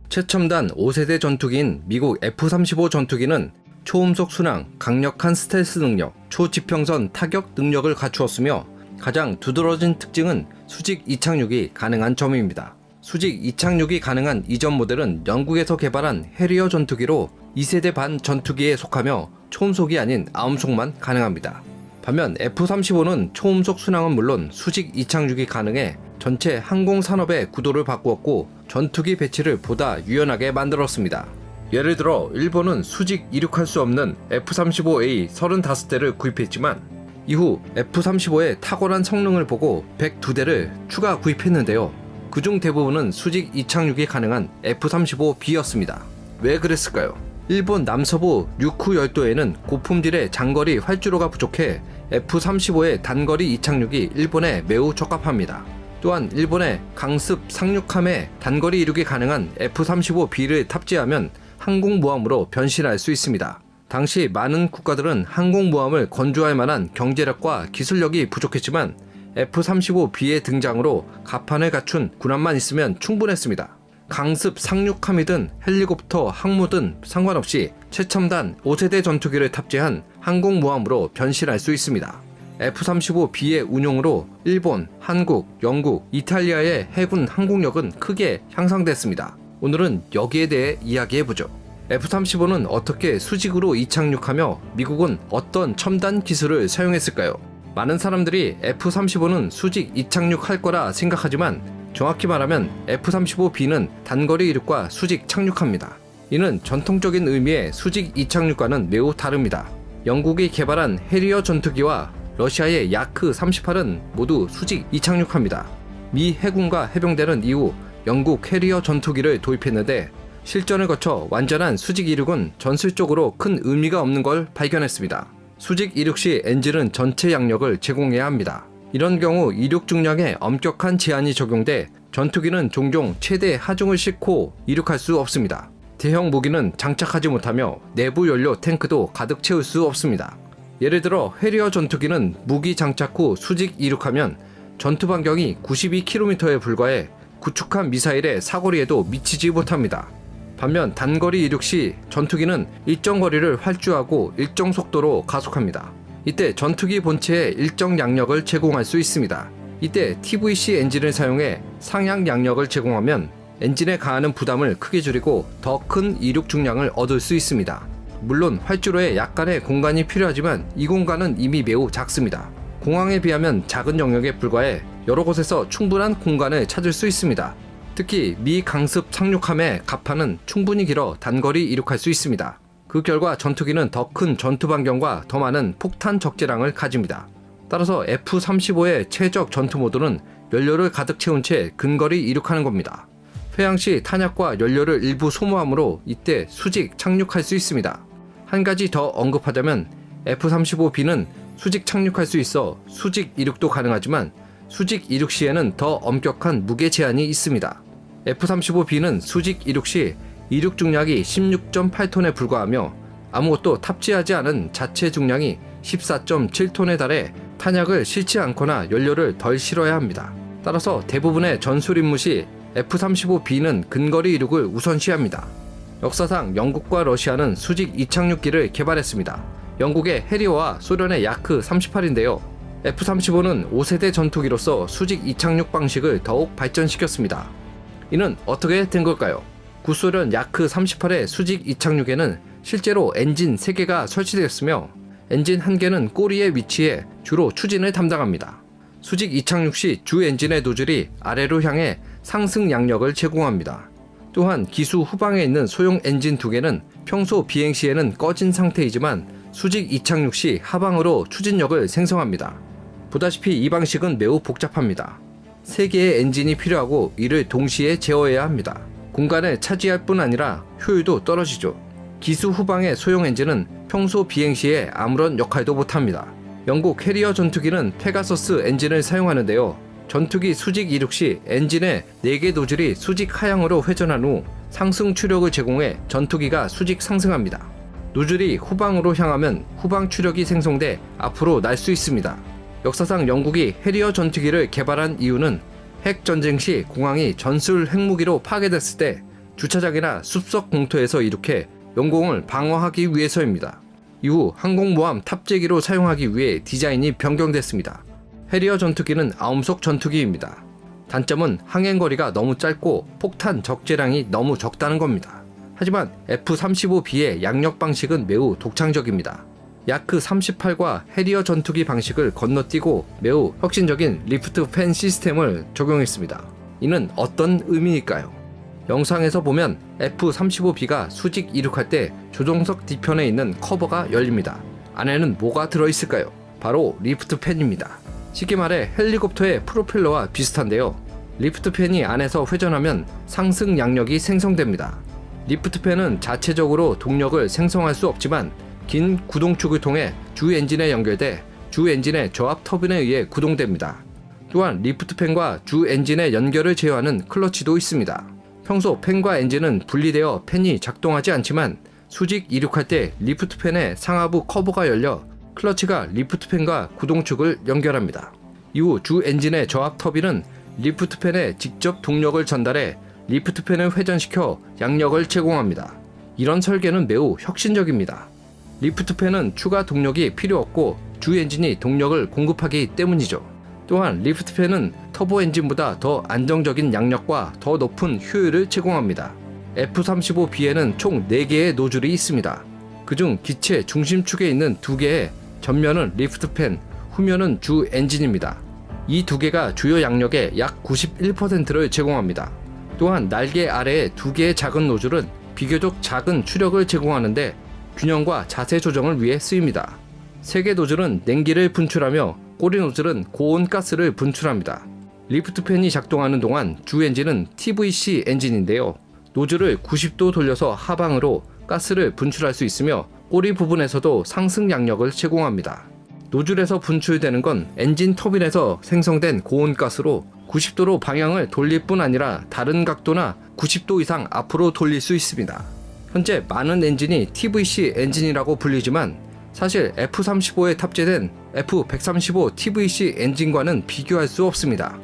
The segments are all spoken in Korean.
최첨단 5세대 전투기인 미국 F-35 전투기는 초음속 순항, 강력한 스텔스 능력, 초지평선 타격 능력을 갖추었으며 가장 두드러진 특징은 수직 이착륙이 가능한 점입니다. 수직 이착륙이 가능한 이전 모델은 영국에서 개발한 해리어 전투기로 2세대 반 전투기에 속하며 초음속이 아닌 아음속만 가능합니다. 반면 F-35는 초음속 순항은 물론 수직 이착륙이 가능해 전체 항공 산업의 구도를 바꾸었고 전투기 배치를 보다 유연하게 만들었습니다. 예를 들어 일본은 수직 이륙할 수 없는 F-35A 35대를 구입했지만 이후 F-35의 탁월한 성능을 보고 102대를 추가 구입했는데요. 그중 대부분은 수직 이착륙이 가능한 F-35B였습니다. 왜 그랬을까요? 일본 남서부 류쿠 열도에는 고품질의 장거리 활주로가 부족해 F-35의 단거리 이착륙이 일본에 매우 적합합니다. 또한 일본의 강습 상륙함에 단거리 이륙이 가능한 F-35B를 탑재하면 항공모함으로 변신할 수 있습니다. 당시 많은 국가들은 항공모함을 건조할 만한 경제력과 기술력이 부족했지만 F-35B의 등장으로 갑판을 갖춘 군함만 있으면 충분했습니다. 강습 상륙함이든 헬리콥터, 항모든 상관없이 최첨단 5세대 전투기를 탑재한 항공모함으로 변신할 수 있습니다. F-35B의 운용으로 일본, 한국, 영국, 이탈리아의 해군 항공력은 크게 향상됐습니다. 오늘은 여기에 대해 이야기해보죠. F-35는 어떻게 수직으로 이착륙하며 미국은 어떤 첨단 기술을 사용했을까요? 많은 사람들이 F-35는 수직 이착륙할 거라 생각하지만 정확히 말하면 F-35B는 단거리 이륙과 수직 착륙합니다. 이는 전통적인 의미의 수직 이착륙과는 매우 다릅니다. 영국이 개발한 해리어 전투기와 러시아의 야크-38은 모두 수직 이착륙합니다. 미 해군과 해병대는 이후 영국 해리어 전투기를 도입했는데 실전을 거쳐 완전한 수직 이륙은 전술적으로 큰 의미가 없는 걸 발견했습니다. 수직 이륙 시 엔진은 전체 양력을 제공해야 합니다. 이런 경우 이륙 중량에 엄격한 제한이 적용돼 전투기는 종종 최대 하중을 싣고 이륙할 수 없습니다. 대형 무기는 장착하지 못하며 내부 연료 탱크도 가득 채울 수 없습니다. 예를 들어 해리어 전투기는 무기 장착 후 수직 이륙하면 전투 반경이 92km에 불과해 구축한 미사일의 사거리에도 미치지 못합니다. 반면 단거리 이륙 시 전투기는 일정 거리를 활주하고 일정 속도로 가속합니다. 이때 전투기 본체에 일정 양력을 제공할 수 있습니다. 이때 TVC 엔진을 사용해 상향 양력을 제공하면 엔진에 가하는 부담을 크게 줄이고 더 큰 이륙 중량을 얻을 수 있습니다. 물론 활주로에 약간의 공간이 필요하지만 이 공간은 이미 매우 작습니다. 공항에 비하면 작은 영역에 불과해 여러 곳에서 충분한 공간을 찾을 수 있습니다. 특히 미 강습 상륙함의 갑판은 충분히 길어 단거리 이륙할 수 있습니다. 그 결과 전투기는 더 큰 전투 반경과 더 많은 폭탄 적재량을 가집니다. 따라서 F-35의 최적 전투 모드는 연료를 가득 채운 채 근거리 이륙하는 겁니다. 회항 시 탄약과 연료를 일부 소모하므로 이때 수직 착륙할 수 있습니다. 한 가지 더 언급하자면 F-35B는 수직 착륙할 수 있어 수직 이륙도 가능하지만 수직 이륙 시에는 더 엄격한 무게 제한이 있습니다. F-35B는 수직 이륙 시 이륙 중량이 16.8톤에 불과하며 아무것도 탑재하지 않은 자체 중량이 14.7톤에 달해 탄약을 싣지 않거나 연료를 덜 실어야 합니다. 따라서 대부분의 전술 임무 시 F-35B는 근거리 이륙을 우선시합니다. 역사상 영국과 러시아는 수직 이착륙기를 개발했습니다. 영국의 해리어와 소련의 야크-38인데요. F-35는 5세대 전투기로서 수직 이착륙 방식을 더욱 발전시켰습니다. 이는 어떻게 된 걸까요? 구소련 야크-38의 수직 이착륙에는 실제로 엔진 3개가 설치되었으며 엔진 1개는 꼬리에 위치해 주로 추진을 담당합니다. 수직 이착륙 시 주 엔진의 노즐이 아래로 향해 상승 양력을 제공합니다. 또한 기수 후방에 있는 소형 엔진 2개는 평소 비행 시에는 꺼진 상태이지만 수직 이착륙 시 하방으로 추진력을 생성합니다. 보다시피 이 방식은 매우 복잡합니다. 3개의 엔진이 필요하고 이를 동시에 제어해야 합니다. 공간을 차지할 뿐 아니라 효율도 떨어지죠. 기수 후방의 소형 엔진은 평소 비행 시에 아무런 역할도 못합니다. 영국 해리어 전투기는 페가서스 엔진을 사용하는데요. 전투기 수직 이륙 시 엔진의 4개 노즐이 수직 하향으로 회전한 후 상승 추력을 제공해 전투기가 수직 상승합니다. 노즐이 후방으로 향하면 후방 추력이 생성돼 앞으로 날 수 있습니다. 역사상 영국이 해리어 전투기를 개발한 이유는 핵 전쟁 시 공항이 전술 핵무기로 파괴됐을 때 주차장이나 숲속 공터에서 이륙해 영공을 방어하기 위해서입니다. 이후 항공모함 탑재기로 사용하기 위해 디자인이 변경됐습니다. 해리어 전투기는 아음속 전투기입니다. 단점은 항행거리가 너무 짧고 폭탄 적재량이 너무 적다는 겁니다. 하지만 F-35B의 양력 방식은 매우 독창적입니다. 야크 38과 해리어 전투기 방식을 건너뛰고 매우 혁신적인 리프트 팬 시스템을 적용했습니다. 이는 어떤 의미일까요? 영상에서 보면 F-35B가 수직 이륙할 때 조종석 뒤편에 있는 커버가 열립니다. 안에는 뭐가 들어있을까요? 바로 리프트 팬입니다. 쉽게 말해 헬리콥터의 프로펠러와 비슷한데요. 리프트 팬이 안에서 회전하면 상승 양력이 생성됩니다. 리프트 팬은 자체적으로 동력을 생성할 수 없지만 긴 구동축을 통해 주 엔진에 연결돼 주 엔진의 저압 터빈에 의해 구동됩니다. 또한 리프트 팬과 주 엔진의 연결을 제어하는 클러치도 있습니다. 평소 팬과 엔진은 분리되어 팬이 작동하지 않지만 수직 이륙할 때 리프트 팬의 상하부 커버가 열려 클러치가 리프트 팬과 구동축을 연결합니다. 이후 주 엔진의 저압 터빈은 리프트 팬에 직접 동력을 전달해 리프트 팬을 회전시켜 양력을 제공합니다. 이런 설계는 매우 혁신적입니다. 리프트 팬은 추가 동력이 필요 없고 주 엔진이 동력을 공급하기 때문이죠. 또한 리프트 팬은 터보 엔진보다 더 안정적인 양력과 더 높은 효율을 제공합니다. F-35B에는 총 4개의 노즐이 있습니다. 그중 기체 중심축에 있는 2개의 전면은 리프트 팬, 후면은 주 엔진입니다. 이 2개가 주요 양력의 약 91%를 제공합니다. 또한 날개 아래의 2개의 작은 노즐은 비교적 작은 추력을 제공하는데 균형과 자세 조정을 위해 쓰입니다. 3개 노즐은 냉기를 분출하며 꼬리 노즐은 고온 가스를 분출합니다. 리프트 팬이 작동하는 동안 주 엔진은 TVC 엔진인데요. 노즐을 90도 돌려서 하방으로 가스를 분출할 수 있으며 꼬리 부분에서도 상승 양력을 제공합니다. 노즐에서 분출되는 건 엔진 터빈에서 생성된 고온 가스로 90도로 방향을 돌릴 뿐 아니라 다른 각도나 90도 이상 앞으로 돌릴 수 있습니다. 현재 많은 엔진이 TVC 엔진이라고 불리지만 사실 F-35에 탑재된 F-135 TVC 엔진과는 비교할 수 없습니다.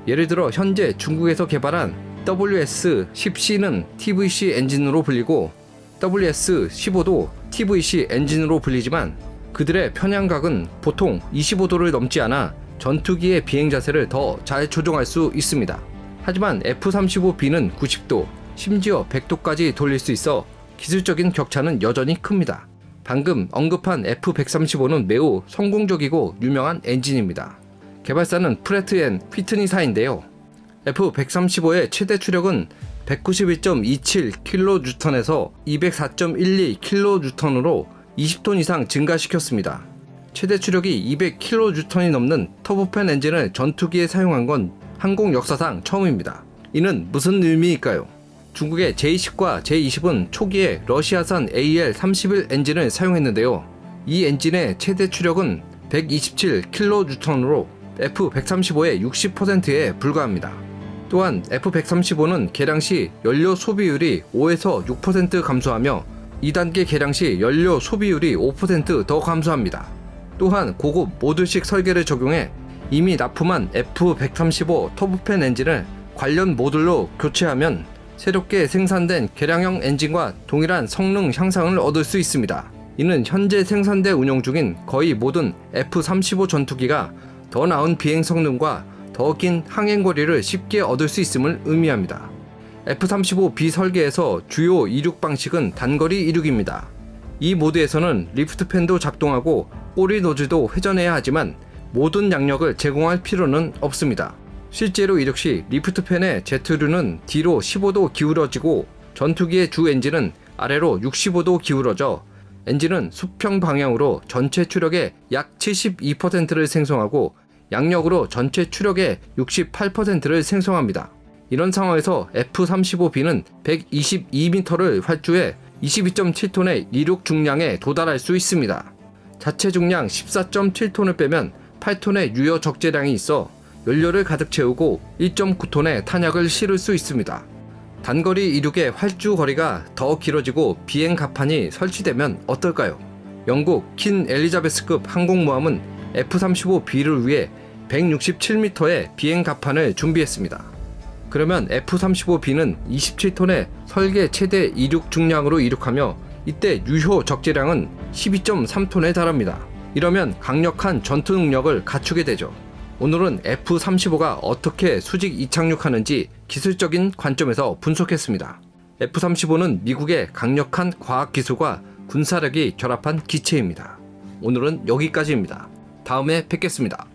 예를 들어 현재 중국에서 개발한 WS-10C는 TVC 엔진으로 불리고 WS-15도 TVC 엔진으로 불리지만 그들의 편향각은 보통 25도를 넘지 않아 전투기의 비행 자세를 더 잘 조종할 수 있습니다. 하지만 F-35B는 90도, 심지어 100도까지 돌릴 수 있어 기술적인 격차는 여전히 큽니다. 방금 언급한 F-135는 매우 성공적이고 유명한 엔진입니다. 개발사는 프레트 앤 휘트니사인데요. F-135의 최대 추력은 191.27kN에서 204.12kN으로 20톤 이상 증가시켰습니다. 최대 추력이 200kN이 넘는 터보팬 엔진을 전투기에 사용한 건 항공 역사상 처음입니다. 이는 무슨 의미일까요? 중국의 J-10과 J-20은 초기에 러시아산 AL-31 엔진을 사용했는데요. 이 엔진의 최대 추력은 127kN으로 F-135의 60%에 불과합니다. 또한 F-135는 개량 시 연료 소비율이 5에서 6% 감소하며 2단계 개량 시 연료 소비율이 5% 더 감소합니다. 또한 고급 모듈식 설계를 적용해 이미 납품한 F-135 터보팬 엔진을 관련 모듈로 교체하면 새롭게 생산된 개량형 엔진과 동일한 성능 향상을 얻을 수 있습니다. 이는 현재 생산돼 운용 중인 거의 모든 F-35 전투기가 더 나은 비행 성능과 더 긴 항행거리를 쉽게 얻을 수 있음을 의미합니다. F-35B 설계에서 주요 이륙 방식은 단거리 이륙입니다. 이 모드에서는 리프트 팬도 작동하고 꼬리 노즐도 회전해야 하지만 모든 양력을 제공할 필요는 없습니다. 실제로 이륙 시 리프트 팬의 제트류는 뒤로 15도 기울어지고 전투기의 주 엔진은 아래로 65도 기울어져 엔진은 수평 방향으로 전체 추력의 약 72%를 생성하고 양력으로 전체 추력의 68%를 생성합니다. 이런 상황에서 F-35B는 122m를 활주해 22.7톤의 이륙 중량에 도달할 수 있습니다. 자체 중량 14.7톤을 빼면 8톤의 유효 적재량이 있어 연료를 가득 채우고 1.9톤의 탄약을 실을 수 있습니다. 단거리 이륙의 활주 거리가 더 길어지고 비행 갑판이 설치되면 어떨까요? 영국 퀸 엘리자베스급 항공모함은 F-35B를 위해 167m의 비행 갑판을 준비했습니다. 그러면 F-35B는 27톤의 설계 최대 이륙 중량으로 이륙하며 이때 유효 적재량은 12.3톤에 달합니다. 이러면 강력한 전투 능력을 갖추게 되죠. 오늘은 F-35가 어떻게 수직 이착륙하는지 기술적인 관점에서 분석했습니다. F-35는 미국의 강력한 과학기술과 군사력이 결합한 기체입니다. 오늘은 여기까지입니다. 다음에 뵙겠습니다.